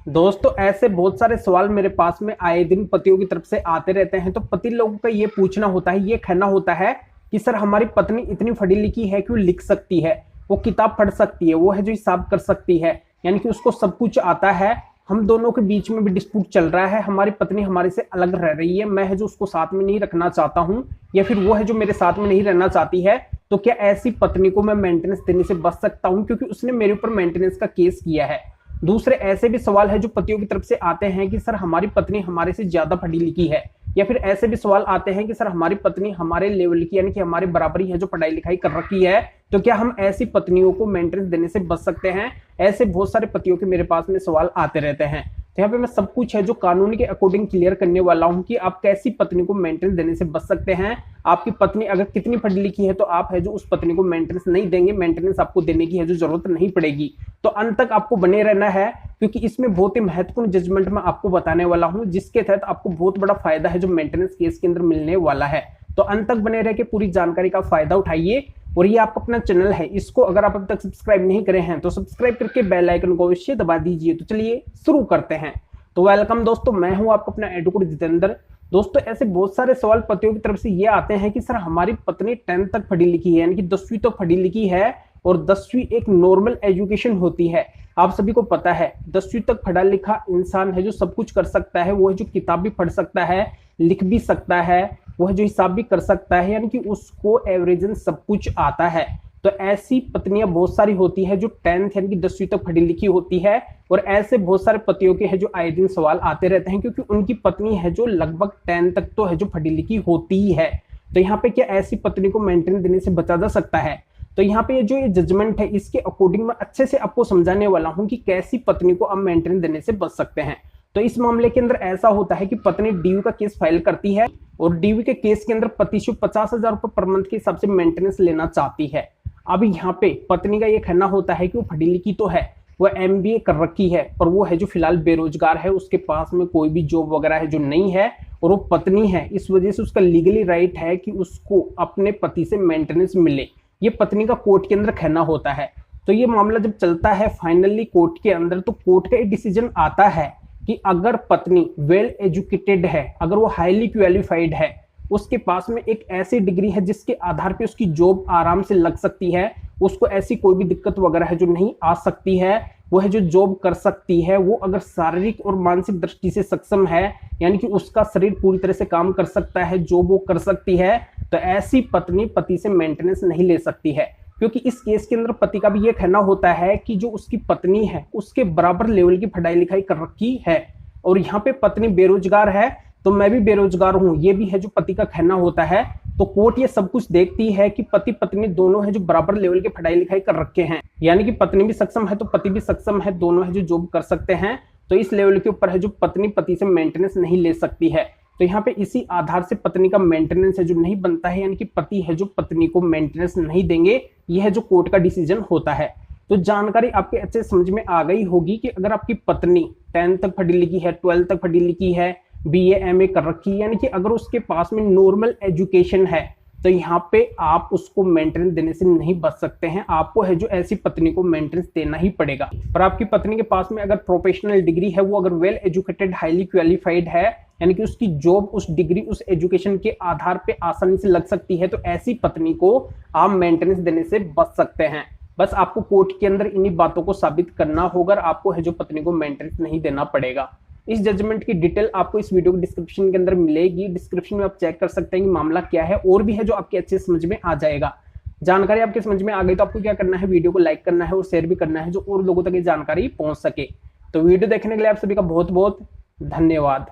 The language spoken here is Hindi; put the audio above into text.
दोस्तों ऐसे बहुत सारे सवाल मेरे पास में आए दिन पतियों की तरफ से आते रहते हैं। तो पति लोगों का ये पूछना होता है, ये कहना होता है कि सर हमारी पत्नी इतनी पढ़ी लिखी है कि वो लिख सकती है, वो किताब पढ़ सकती है, वो है जो हिसाब कर सकती है, यानी कि उसको सब कुछ आता है। हम दोनों के बीच में भी डिस्प्यूट चल रहा है, हमारी पत्नी हमारे से अलग रह रही है, मैं है जो उसको साथ में नहीं रखना चाहता हूँ, या फिर वो है जो मेरे साथ में नहीं रहना चाहती है। तो क्या ऐसी पत्नी को मैं मेंटेनेंस देने से बच सकता हूँ, क्योंकि उसने मेरे ऊपर मेंटेनेंस का केस किया है। दूसरे ऐसे भी सवाल है जो पतियों की तरफ से आते हैं कि सर हमारी पत्नी हमारे से ज्यादा पढ़ी लिखी है, या फिर ऐसे भी सवाल आते हैं कि सर हमारी पत्नी हमारे लेवल की यानी कि हमारे बराबरी है जो पढ़ाई लिखाई कर रखी है, तो क्या हम ऐसी पत्नियों को मेंटेनेंस देने से बच सकते हैं। ऐसे बहुत सारे पतियों के मेरे पास में सवाल आते रहते हैं। तो यहाँ पे मैं सब कुछ है जो कानून के अकॉर्डिंग क्लियर करने वाला हूँ कि आप कैसी पत्नी को मेंटेनेंस देने से बच सकते हैं। आपकी पत्नी अगर कितनी पढ़ी लिखी है तो आप है जो उस पत्नी को मेंटेनेंस नहीं देंगे, मेंटेनेंस आपको देने की है जो जरूरत नहीं पड़ेगी। तो अंत तक आपको बने रहना है, क्योंकि इसमें बहुत ही महत्वपूर्ण जजमेंट मैं आपको बताने वाला हूं, जिसके तहत आपको बहुत बड़ा फायदा है जो मेंटेनेंस केस के अंदर मिलने वाला है। तो अंत तक बने रह के पूरी जानकारी का फायदा उठाइए। और ये आप अपना चैनल है, इसको अगर आप अभी तक सब्सक्राइब नहीं करे हैं तो सब्सक्राइब करके बेल आइकन को अवश्य दबा दीजिए। तो चलिए शुरू करते हैं। तो वेलकम दोस्तों, मैं हूं आपका अपना एडवोकेट जितेंद्र। दोस्तों ऐसे बहुत सारे सवाल पतियों की तरफ से ये आते हैं कि सर हमारी पत्नी 10th तक पढ़ी लिखी है, यानी कि 10वीं तक पढ़ी लिखी है, और 10वीं एक नॉर्मल एजुकेशन होती है। आप सभी को पता है 10वीं तक पढ़ा लिखा इंसान है जो सब कुछ कर सकता है, वो है जो किताब भी पढ़ सकता है, लिख भी सकता है, वो है जो हिसाब भी कर सकता है, यानी कि उसको एवरेजन सब कुछ आता है। तो ऐसी पत्नियां बहुत सारी होती है जो 10th यानी कि 10वीं तक पढ़ी लिखी होती है। और ऐसे बहुत सारे पतियों के हैं जो आए दिन सवाल आते रहते हैं, क्योंकि उनकी पत्नी है जो लगभग 10th तक तो है जो पढ़ी लिखी होती ही है। तो यहाँ पे क्या ऐसी पत्नी को मेंटेनेंस देने से बचा जा सकता है। तो यहाँ पे जो ये जजमेंट है इसके अकॉर्डिंग मैं अच्छे से आपको समझाने वाला हूँ कि कैसी पत्नी को आप मेंटेनेंस देने से बच सकते हैं। तो इस मामले के अंदर ऐसा होता है कि पत्नी डीयू का केस फाइल करती है, और डीयू के केस के अंदर पति से 50,000 रुपए पर मंथ के हिसाब से मेंटेनेंस लेना चाहती है। अब यहाँ पे पत्नी का ये कहना होता है कि वो पढ़ी लिखी तो है, वो एमबीए कर रखी है, पर वो है जो फिलहाल बेरोजगार है, उसके पास में कोई भी जॉब वगैरह है जो नहीं है, और वो पत्नी है, इस वजह से उसका लीगली राइट है कि उसको अपने पति से मेंटेनेंस मिले। ये पत्नी का कोर्ट के अंदर कहना होता है। तो ये मामला जब चलता है फाइनली कोर्ट के अंदर, तो कोर्ट का एक डिसीजन आता है कि अगर पत्नी वेल एजुकेटेड है, अगर वो हाईली क्वालिफाइड है, उसके पास में एक ऐसी डिग्री है जिसके आधार पे उसकी जॉब आराम से लग सकती है, उसको ऐसी कोई भी दिक्कत वगैरह है जो नहीं आ सकती है, वो है जो जॉब कर सकती है, वो अगर शारीरिक और मानसिक दृष्टि से सक्षम है, यानी कि उसका शरीर पूरी तरह से काम कर सकता है, जॉब वो कर सकती है, तो ऐसी पत्नी पति से मेंटेनेंस नहीं ले सकती है। क्योंकि इस केस के अंदर पति का भी ये कहना होता है कि जो उसकी पत्नी है उसके बराबर लेवल की पढ़ाई लिखाई कर रखी है, और यहाँ पे पत्नी बेरोजगार है, तो मैं भी बेरोजगार हूं, ये भी है जो पति का कहना होता है। तो कोर्ट ये सब कुछ देखती है कि पति पत्नी दोनों है जो बराबर लेवल की पढ़ाई लिखाई कर रखे हैं, यानी कि पत्नी भी सक्षम है तो पति भी सक्षम है, दोनों है जो जॉब कर सकते हैं। तो इस लेवल के ऊपर है जो पत्नी पति से मेंटेनेंस नहीं ले सकती है। तो यहाँ पे इसी आधार से पत्नी का मेंटेनेंस है जो नहीं बनता है, यानी कि पति है जो पत्नी को मेंटेनेंस नहीं देंगे, यह है जो कोर्ट का डिसीजन होता है। तो जानकारी आपके अच्छे समझ में आ गई होगी कि अगर आपकी पत्नी 10th तक पढ़ी लिखी है, 12th तक पढ़ी लिखी है, बीए एमए कर रखी है, यानी कि अगर उसके पास में नॉर्मल एजुकेशन है, तो यहाँ पे आप उसको मेंटेनेंस देने से नहीं बच सकते हैं। आपको है जो ऐसी पत्नी को मेंटेनेंस देना ही पड़ेगा। पर आपकी पत्नी के पास में अगर प्रोफेशनल डिग्री है, वो अगर वेल एजुकेटेड हाईली क्वालिफाइड है, यानी कि उसकी जॉब उस डिग्री उस एजुकेशन के आधार पे आसानी से लग सकती है, तो ऐसी पत्नी को आप मेंटेनेंस देने से बच सकते हैं। बस आपको कोर्ट के अंदर इन्हीं बातों को साबित करना होगा, आपको है जो पत्नी को मेंटेनेंस नहीं देना पड़ेगा। इस जजमेंट की डिटेल आपको इस वीडियो के डिस्क्रिप्शन के अंदर मिलेगी। डिस्क्रिप्शन में आप चेक कर सकते हैं कि मामला क्या है, और भी है जो आपके अच्छे समझ में आ जाएगा। जानकारी आपके समझ में आ गई तो आपको क्या करना है, वीडियो को लाइक करना है और शेयर भी करना है, जो और लोगों तक ये जानकारी पहुंच सके। तो वीडियो देखने के लिए आप सभी का बहुत बहुत धन्यवाद।